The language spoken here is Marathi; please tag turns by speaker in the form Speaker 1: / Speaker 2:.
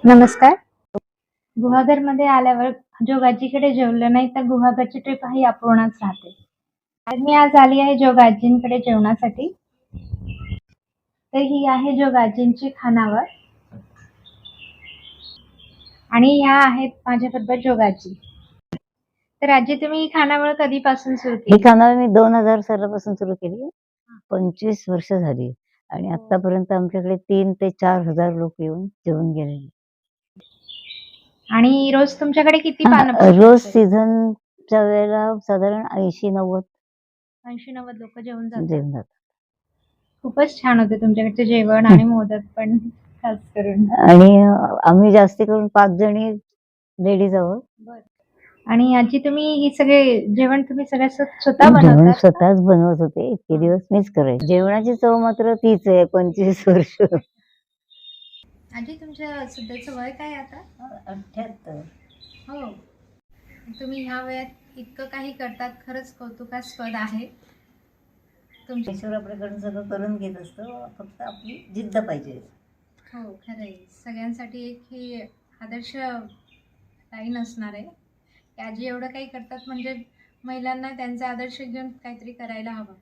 Speaker 1: नमस्कार. गुहागरमध्ये आल्यावर जोगाजीकडे जेवलं नाही तर गुहागरची ट्रिप ही अपूर्णच राहते. तर मी आज आली आहे जोगाजींकडे जेवणासाठी. तर ही आहे जोगाजींची खानावळ आणि ह्या आहेत माझ्याबरोबर जोगाजी. तर आजी, तुम्ही ही खानावळ कधीपासून सुरू
Speaker 2: ही
Speaker 1: केली?
Speaker 2: खानावळ मी 2000 सालापासून सुरू केली. 25 वर्ष झाली आणि आतापर्यंत आमच्याकडे 3 ते 4000 लोक येऊन जेवून गेलेले.
Speaker 1: आणि रोज तुमच्याकडे किती पानं
Speaker 2: रोज
Speaker 1: पोहोचतात?
Speaker 2: सीझनच्या वेळेला साधारण 80-90
Speaker 1: 80-90 लोक जेवून जातात.
Speaker 2: जेवण जातात.
Speaker 1: खूपच छान होते तुमच्याकडचे जेवण आणि मोदक पण खास करून.
Speaker 2: आणि आम्ही जास्ती करून 5 जणी लेडीज आहोत.
Speaker 1: आणि आजी, तुम्ही ही सगळे जेवण तुम्ही सगळं स्वतः
Speaker 2: जेवण
Speaker 1: बनवता?
Speaker 2: स्वतःच बनवत होते. इतके दिवस मीच करायचे. जेवणाची चव मात्र तीच आहे 25 वर्ष.
Speaker 1: आजी, तुमच्या सध्याचं वय काय आता?
Speaker 2: 78.
Speaker 1: हो. तुम्ही ह्या वयात इतकं काही करतात, खरंच कौतुकास्पद आहे.
Speaker 2: ईश्वर आपल्याकडून सगळं करून घेत असतो, फक्त आपली जिद्द पाहिजे.
Speaker 1: हो, खरंय. सगळ्यांसाठी एक ही आदर्श लाईन असणार आहे की आजी एवढं काही करतात म्हणजे महिलांना त्यांचा आदर्श घेऊन काहीतरी करायला हवं.